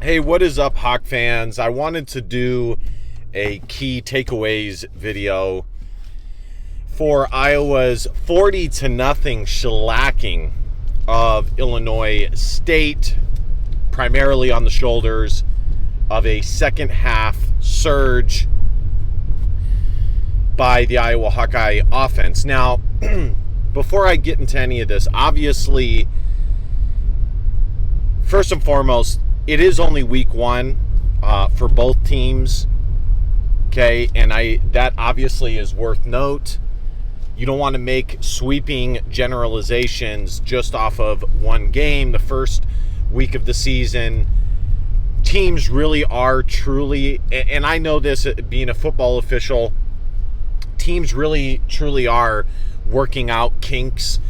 Hey, what is up, Hawk fans? I wanted to do a key takeaways video for Iowa's 40-0 shellacking of Illinois State, primarily on the shoulders of a second half surge by the Iowa Hawkeye offense. Now, before I get into any of this, obviously, first and foremost, it is only week one for both teams, okay? And that obviously is worth note. You don't want to make sweeping generalizations just off of one game. The first week of the season, teams really are truly, and I know this being a football official, teams really truly are working out kinks.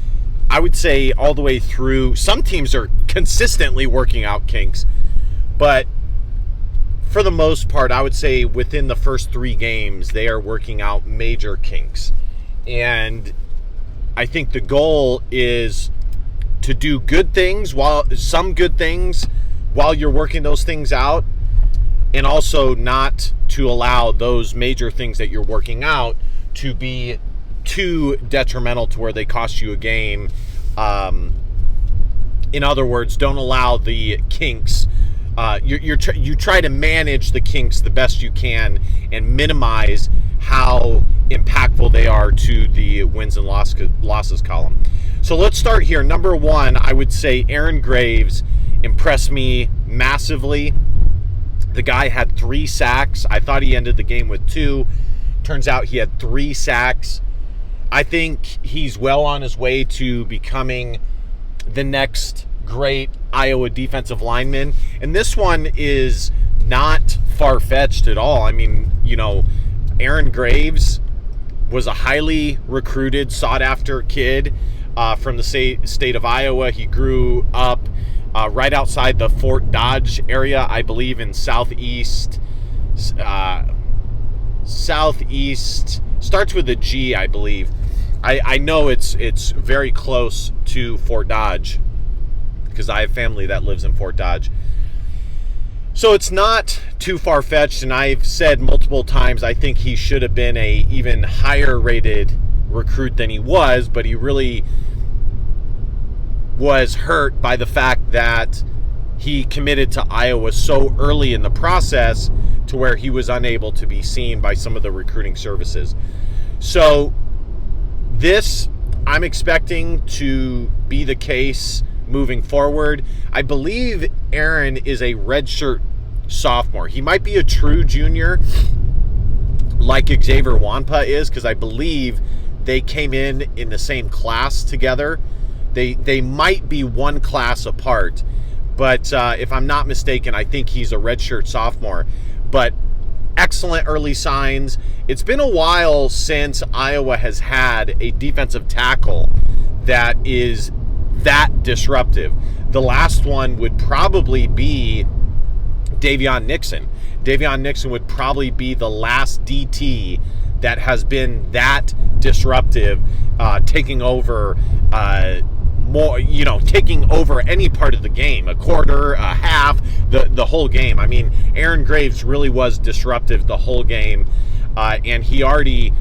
I would say all the way through. Some teams are consistently working out kinks, but for the most part, I would say within the first three games, they are working out major kinks. And I think the goal is to do good things while you're working those things out, and also not to allow those major things that you're working out to be too detrimental to where they cost you a game. In other words, don't allow the kinks. You try to manage the kinks the best you can and minimize how impactful they are to the wins and losses column. So let's start here. Number one, I would say Aaron Graves impressed me massively. The guy had 3 sacks. I thought he ended the game with 2. Turns out he had 3 sacks. I think he's well on his way to becoming the next great Iowa defensive lineman. And this one is not far-fetched at all. I mean, Aaron Graves was a highly recruited, sought-after kid from the state of Iowa. He grew up right outside the Fort Dodge area, I believe, in southeast, starts with a G, I believe. I know it's very close to Fort Dodge because I have family that lives in Fort Dodge. So it's not too far-fetched, and I've said multiple times I think he should have been a even higher rated recruit than he was, but he really was hurt by the fact that he committed to Iowa so early in the process to where he was unable to be seen by some of the recruiting services. So this, I'm expecting to be the case moving forward. I believe Aaron is a redshirt sophomore. He might be a true junior like Xavier Wampa is, because I believe they came in the same class together. They might be one class apart, but if I'm not mistaken, I think he's a redshirt sophomore. But excellent early signs. It's been a while since Iowa has had a defensive tackle that is that disruptive. The last one would probably be Davion Nixon. Davion Nixon would probably be the last DT that has been that disruptive, taking over taking over any part of the game, a quarter, a half, the whole game. I mean, Aaron Graves really was disruptive the whole game, and him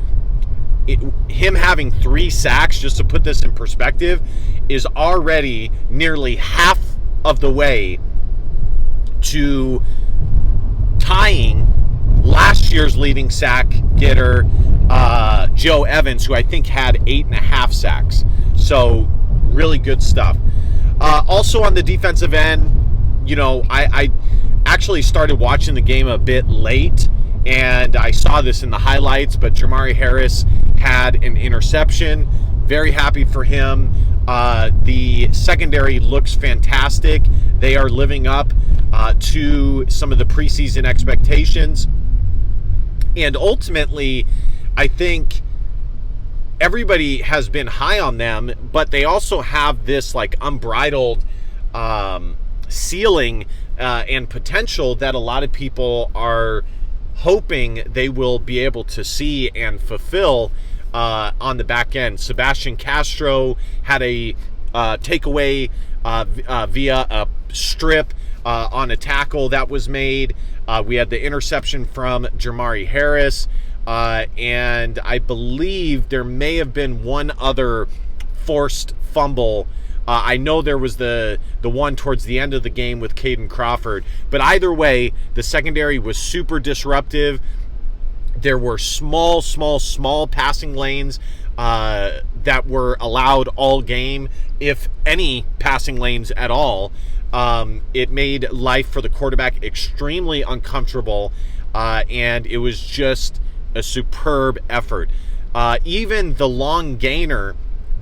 having 3 sacks, just to put this in perspective, is already nearly half of the way to tying last year's leading sack getter, Joe Evans, who I think had 8.5 sacks. So really good stuff. Also on the defensive end, I actually started watching the game a bit late, and I saw this in the highlights, but Jermari Harris had an interception. Very happy for him. The secondary looks fantastic. They are living up to some of the preseason expectations. And ultimately, I think everybody has been high on them, but they also have this unbridled ceiling and potential that a lot of people are hoping they will be able to see and fulfill on the back end. Sebastian Castro had a takeaway via a strip on a tackle that was made. We had the interception from Jermari Harris. And I believe there may have been one other forced fumble. I know there was the one towards the end of the game with Caden Crawford. But either way, the secondary was super disruptive. There were small passing lanes that were allowed all game, if any passing lanes at all. It made life for the quarterback extremely uncomfortable, and it was just a superb effort. Even the long gainer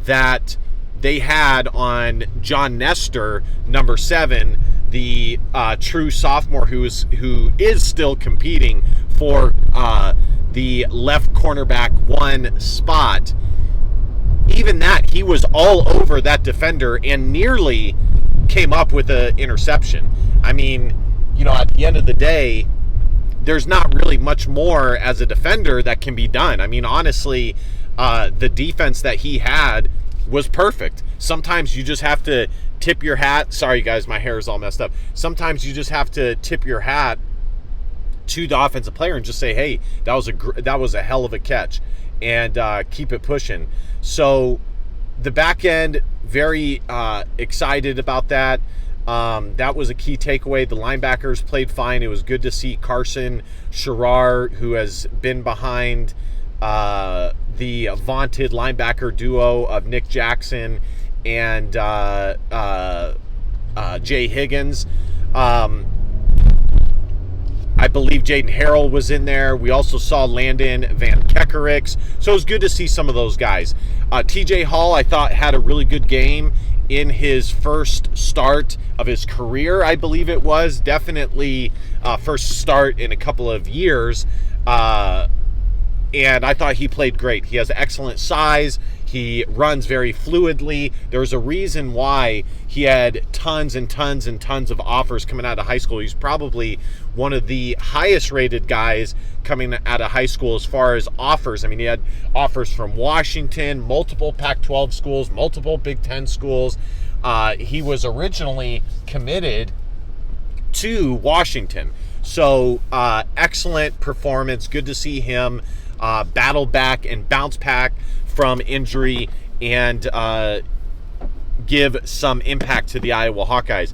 that they had on John Nestor, number 7, the true sophomore who is still competing for the left cornerback 1 spot. Even that, he was all over that defender and nearly came up with an interception. I mean, at the end of the day, there's not really much more as a defender that can be done. I mean, honestly, the defense that he had was perfect. Sometimes you just have to tip your hat. Sorry, guys, my hair is all messed up. Sometimes you just have to tip your hat to the offensive player and just say, hey, that was a hell of a catch, and keep it pushing. So the back end, very excited about that. That was a key takeaway. The linebackers played fine. It was good to see Carson Sherrar, who has been behind the vaunted linebacker duo of Nick Jackson and Jay Higgins. I believe Jaden Harrell was in there. We also saw Landon Van Kekerix. So it was good to see some of those guys. TJ Hall, I thought, had a really good game in his first start of his career, I believe it was. Definitely first start in a couple of years. And I thought he played great. He has excellent size. He runs very fluidly. There's a reason why he had tons and tons and tons of offers coming out of high school. He's probably one of the highest rated guys coming out of high school as far as offers. I mean, he had offers from Washington, multiple Pac-12 schools, multiple Big Ten schools. He was originally committed to Washington. So excellent performance. Good to see him battle back and bounce back from injury and give some impact to the Iowa Hawkeyes.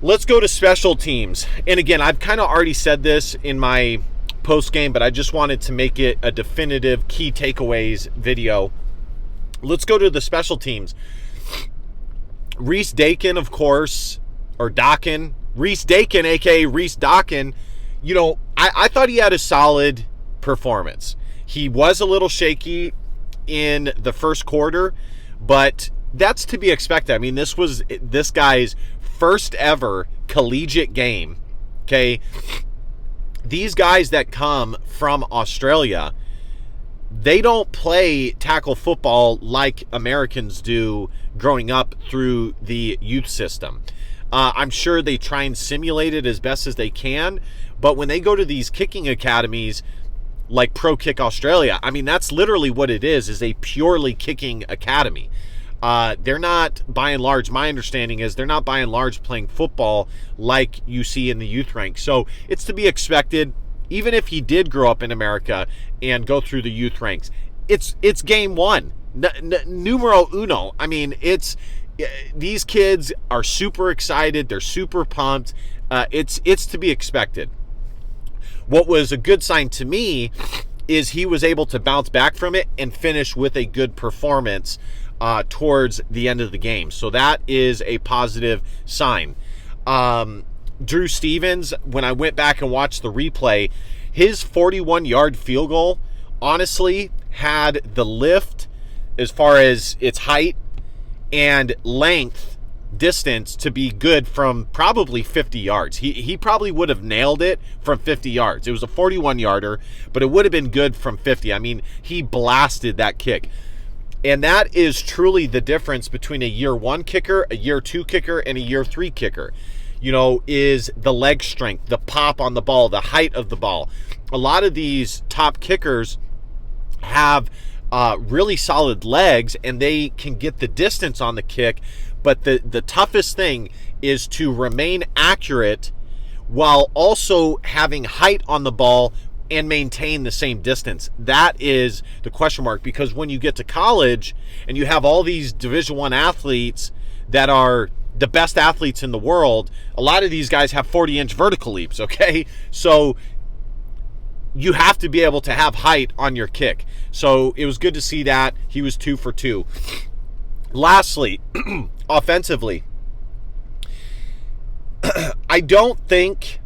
Let's go to special teams. And again, I've kind of already said this in my post game, but I just wanted to make it a definitive key takeaways video. Let's go to the special teams. Reese Dakin, of course, or Dakin. Reese Dakin, aka Reese Dakin. I thought he had a solid performance. He was a little shaky in the first quarter, but that's to be expected. I mean, this was this guy's first ever collegiate game. Okay. These guys that come from Australia, they don't play tackle football like Americans do growing up through the youth system. I'm sure they try and simulate it as best as they can, but when they go to these kicking academies like Pro Kick Australia, I mean, that's literally what it is a purely kicking academy. They're not, by and large, my understanding is they're not by and large playing football like you see in the youth ranks. So it's to be expected, even if he did grow up in America and go through the youth ranks. It's game one, numero uno. I mean, these kids are super excited. They're super pumped. It's to be expected. What was a good sign to me is he was able to bounce back from it and finish with a good performance towards the end of the game. So that is a positive sign. Drew Stevens, when I went back and watched the replay, his 41-yard field goal honestly had the lift as far as its height and length distance to be good from probably 50 yards. He probably would have nailed it from 50 yards. It was a 41-yarder, but it would have been good from 50. I mean, he blasted that kick. And that is truly the difference between a year one kicker, a year two kicker, and a year three kicker. Is the leg strength, the pop on the ball, the height of the ball. A lot of these top kickers have really solid legs, and they can get the distance on the kick, But the toughest thing is to remain accurate while also having height on the ball and maintain the same distance. That is the question mark, because when you get to college and you have all these Division I athletes that are the best athletes in the world, a lot of these guys have 40-inch vertical leaps, okay? So you have to be able to have height on your kick. So it was good to see that. He was 2 for 2. Lastly, offensively, I don't think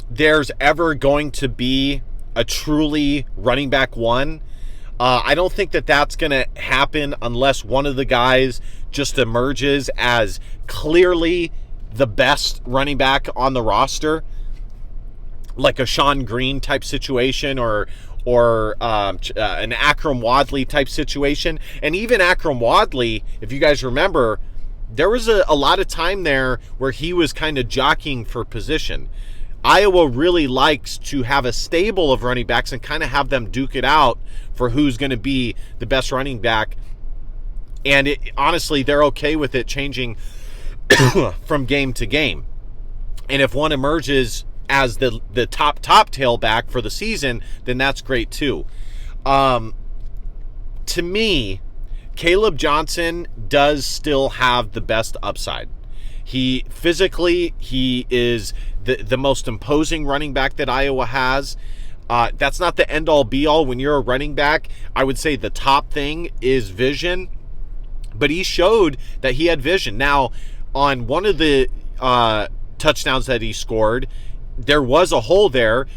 there's ever going to be a truly running back one. I don't think that that's going to happen unless one of the guys just emerges as clearly the best running back on the roster, like a Sean Green type situation, or an Akram Wadley type situation. And even Akram Wadley, if you guys remember, there was a lot of time there where he was kind of jockeying for position. Iowa really likes to have a stable of running backs and kind of have them duke it out for who's going to be the best running back. And honestly, they're okay with it changing from game to game. And if one emerges as the top tailback for the season, then that's great too. To me, Caleb Johnson does still have the best upside. He is the most imposing running back that Iowa has. That's not the end-all be-all. When you're a running back, I would say the top thing is vision. But he showed that he had vision. Now, on one of the touchdowns that he scored, there was a hole there,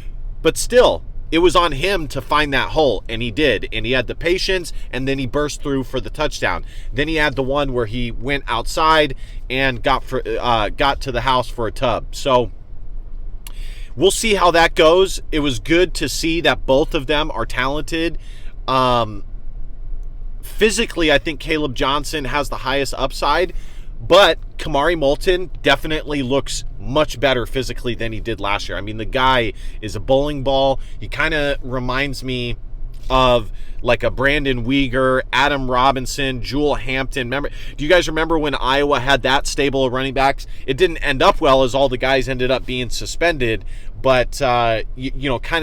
but still, it was on him to find that hole, and he did. And he had the patience, and then he burst through for the touchdown. Then he had the one where he went outside and got to the house for a tub. So we'll see how that goes. It was good to see that both of them are talented. Physically, I think Caleb Johnson has the highest upside, but Kamari Moulton definitely looks much better physically than he did last year. I mean, the guy is a bowling ball. He kind of reminds me of like a Brandon Weegar, Adam Robinson, Jewel Hampton. Do you guys remember when Iowa had that stable of running backs? It didn't end up well, as all the guys ended up being suspended, but kind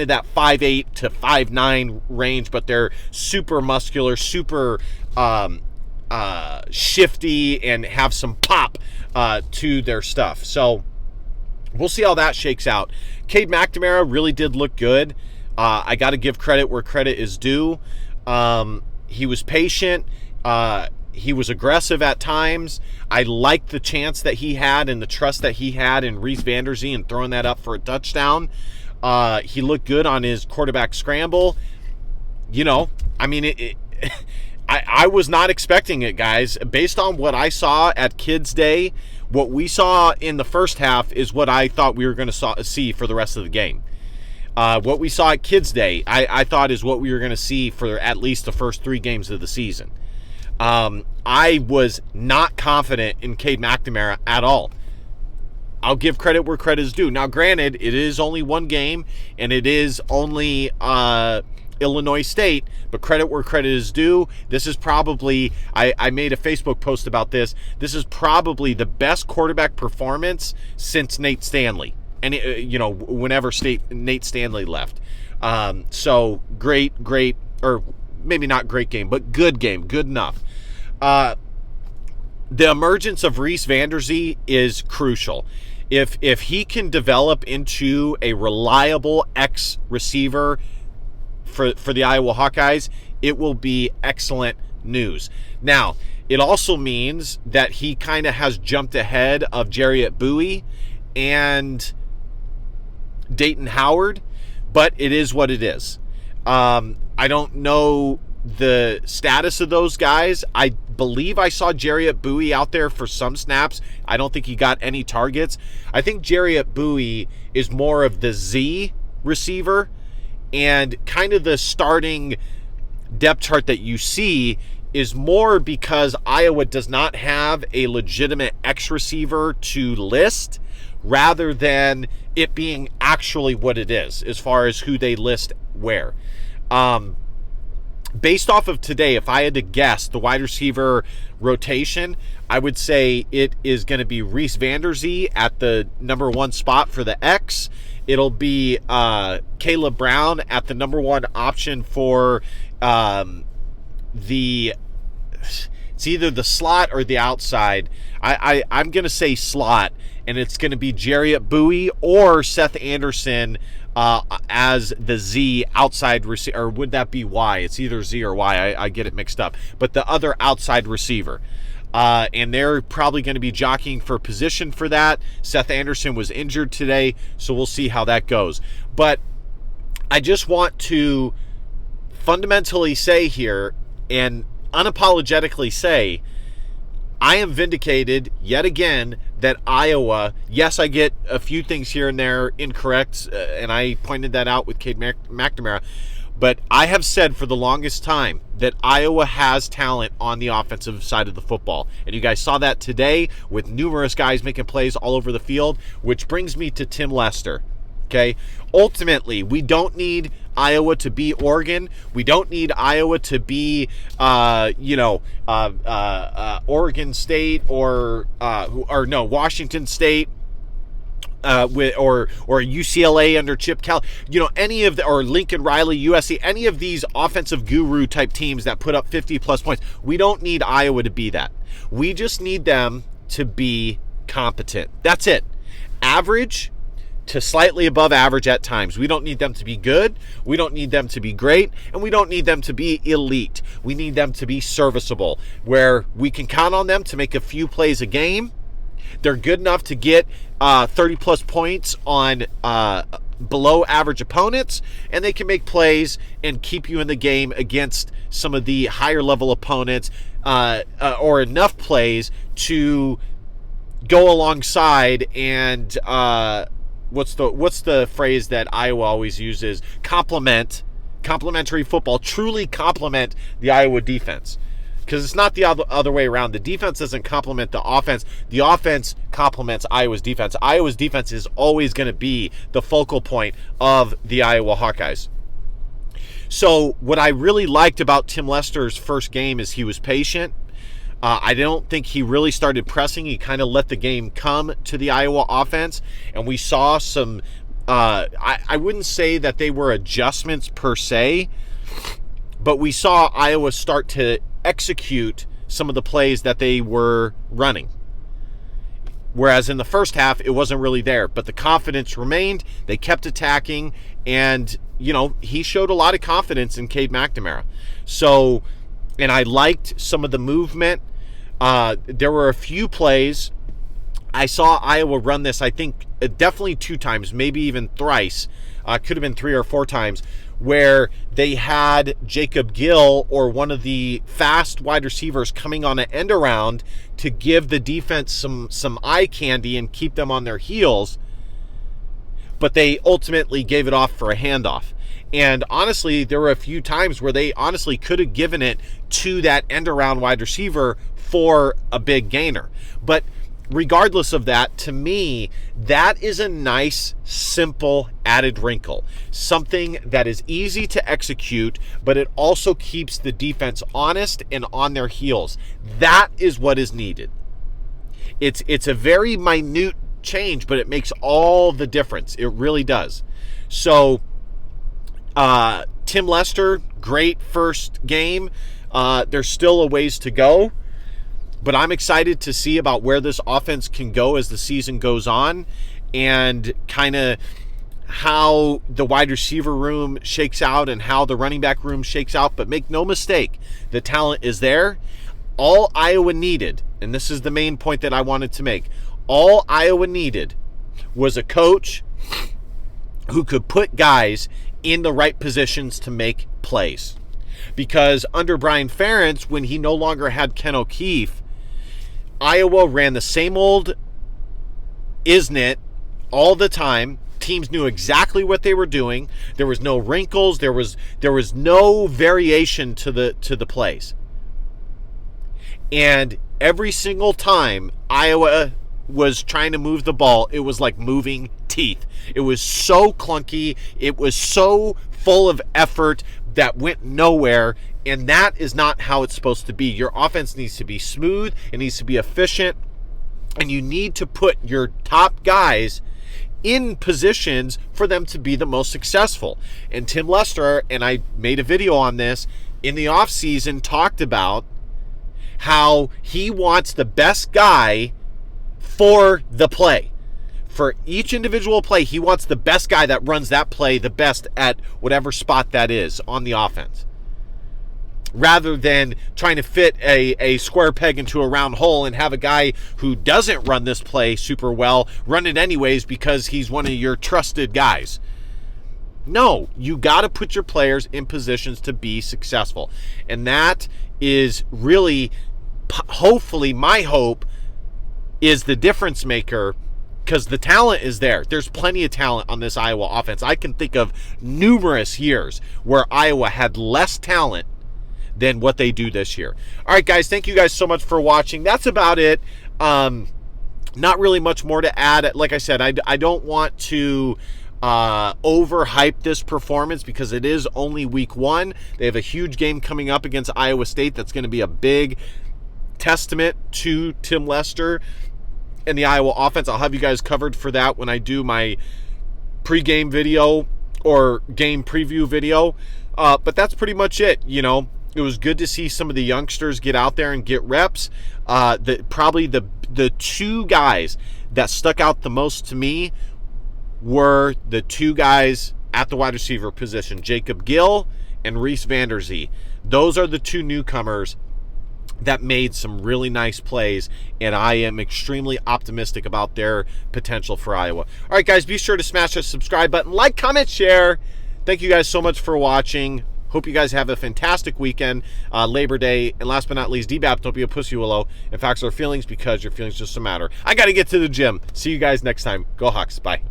of that 5'8" to 5'9" range, but they're super muscular, super shifty, and have some pop to their stuff. So we'll see how that shakes out. Cade McNamara really did look good. I got to give credit where credit is due. He was patient. He was aggressive at times. I liked the chance that he had and the trust that he had in Reese Vanderzee and throwing that up for a touchdown. He looked good on his quarterback scramble. I was not expecting it, guys. Based on what I saw at Kids Day, what we saw in the first half is what I thought we were going to see for the rest of the game. What we saw at Kids Day, I thought is what we were going to see for at least the first 3 games of the season. I was not confident in Cade McNamara at all. I'll give credit where credit is due. Now, granted, it is only 1 game, and it is only Illinois State, but credit where credit is due. This is probably, I made a Facebook post about this, this is probably the best quarterback performance since Nate Stanley. And, whenever Nate Stanley left. So, great, or maybe not great game, but good game, good enough. The emergence of Reese Vanderzee is crucial. If he can develop into a reliable X receiver for the Iowa Hawkeyes, it will be excellent news. Now, it also means that he kind of has jumped ahead of Jarriett Buoy and Dayton Howard, but it is what it is. I don't know the status of those guys. I believe I saw Jarriett Buoy out there for some snaps. I don't think he got any targets. I think Jarriett Buoy is more of the Z receiver, and kind of the starting depth chart that you see is more because Iowa does not have a legitimate X receiver to list, rather than it being actually what it is as far as who they list where. Based off of today, if I had to guess the wide receiver rotation, I would say it is going to be Reese Vanderzee at the number 1 spot for the X. It'll be Caleb Brown at the number 1 option for it's either the slot or the outside. I'm going to say slot, and it's going to be Jarriett Bowie or Seth Anderson as the Z outside receiver, or would that be Y? It's either Z or Y. I get it mixed up. But the other outside receiver. And they're probably going to be jockeying for position for that. Seth Anderson was injured today, so we'll see how that goes. But I just want to fundamentally say here and unapologetically say, I am vindicated yet again that Iowa, yes, I get a few things here and there incorrect, and I pointed that out with Cade McNamara, but I have said for the longest time that Iowa has talent on the offensive side of the football. And you guys saw that today with numerous guys making plays all over the field, which brings me to Tim Lester. Okay, ultimately, we don't need Iowa to be Oregon. We don't need Iowa to be, Oregon State or Washington State. Or UCLA under Chip Kelly, any of or Lincoln Riley, USC, any of these offensive guru type teams that put up 50 plus points. We don't need Iowa to be that. We just need them to be competent. That's it. Average to slightly above average at times. We don't need them to be good. We don't need them to be great. And we don't need them to be elite. We need them to be serviceable, where we can count on them to make a few plays a game. They're good enough to get 30 plus points on below average opponents, and they can make plays and keep you in the game against some of the higher level opponents, or enough plays to go alongside and what's the phrase that Iowa always uses? Complementary football, truly complement the Iowa defense. Because it's not the other way around. The defense doesn't complement the offense. The offense complements Iowa's defense. Iowa's defense is always going to be the focal point of the Iowa Hawkeyes. So what I really liked about Tim Lester's first game is he was patient. I don't think he really started pressing. He kind of let the game come to the Iowa offense. And we saw some, I wouldn't say that they were adjustments per se, but we saw Iowa start to execute some of the plays that they were running. Whereas in the first half, it wasn't really there. But the confidence remained. They kept attacking. And, he showed a lot of confidence in Cade McNamara. So, and I liked some of the movement. There were a few plays. I saw Iowa run this, I think, definitely 2 times, maybe even thrice. Could have been 3 or 4 times, where they had Jacob Gill or one of the fast wide receivers coming on an end around to give the defense some eye candy and keep them on their heels. But they ultimately gave it off for a handoff. And honestly, there were a few times where they honestly could have given it to that end around wide receiver for a big gainer. But regardless of that, to me, that is a nice, simple added wrinkle. Something that is easy to execute, but it also keeps the defense honest and on their heels. That is what is needed. It's a very minute change, but it makes all the difference. It really does. So, Tim Lester, great first game. There's still a ways to go. But I'm excited to see about where this offense can go as the season goes on, and kind of how the wide receiver room shakes out and how the running back room shakes out. But make no mistake, the talent is there. All Iowa needed, and this is the main point that I wanted to make, all Iowa needed was a coach who could put guys in the right positions to make plays. Because under Brian Ferentz, when he no longer had Ken O'Keefe, Iowa ran the same old isn't all the time. Teams knew exactly what they were doing. There was no wrinkles. There was no variation to the plays. And every single time Iowa was trying to move the ball, it was like moving teeth. It was so clunky. It was so full of effort, that went nowhere, and that is not how it's supposed to be. Your offense needs to be smooth, it needs to be efficient, and you need to put your top guys in positions for them to be the most successful. And Tim Lester, and I made a video on this in the offseason, talked about how he wants the best guy for the play. For each individual play, he wants the best guy that runs that play the best at whatever spot that is on the offense, rather than trying to fit a square peg into a round hole and have a guy who doesn't run this play super well run it anyways because he's one of your trusted guys. No, you got to put your players in positions to be successful. And that is really, hopefully, my hope is the difference maker, because the talent is there. There's plenty of talent on this Iowa offense. I can think of numerous years where Iowa had less talent than what they do this year. All right, guys, thank you guys so much for watching. That's about it. Not really much more to add. Like I said, I don't want to overhype this performance because it is only week 1. They have a huge game coming up against Iowa State. That's going to be a big testament to Tim Lester and the Iowa offense. I'll have you guys covered for that when I do my pregame video or game preview video. But that's pretty much it. You know, it was good to see some of the youngsters get out there and get reps. Probably the two guys that stuck out the most to me were the two guys at the wide receiver position, Jacob Gill and Reese Vanderzee. Those are the two newcomers that made some really nice plays, and I am extremely optimistic about their potential for Iowa. All right, guys, be sure to smash that subscribe button, like, comment, share. Thank you guys so much for watching. Hope you guys have a fantastic weekend, Labor Day, and last but not least, DBAP, don't be a pussy willow. In fact, our feelings, because your feelings just matter. I got to get to the gym. See you guys next time. Go Hawks. Bye.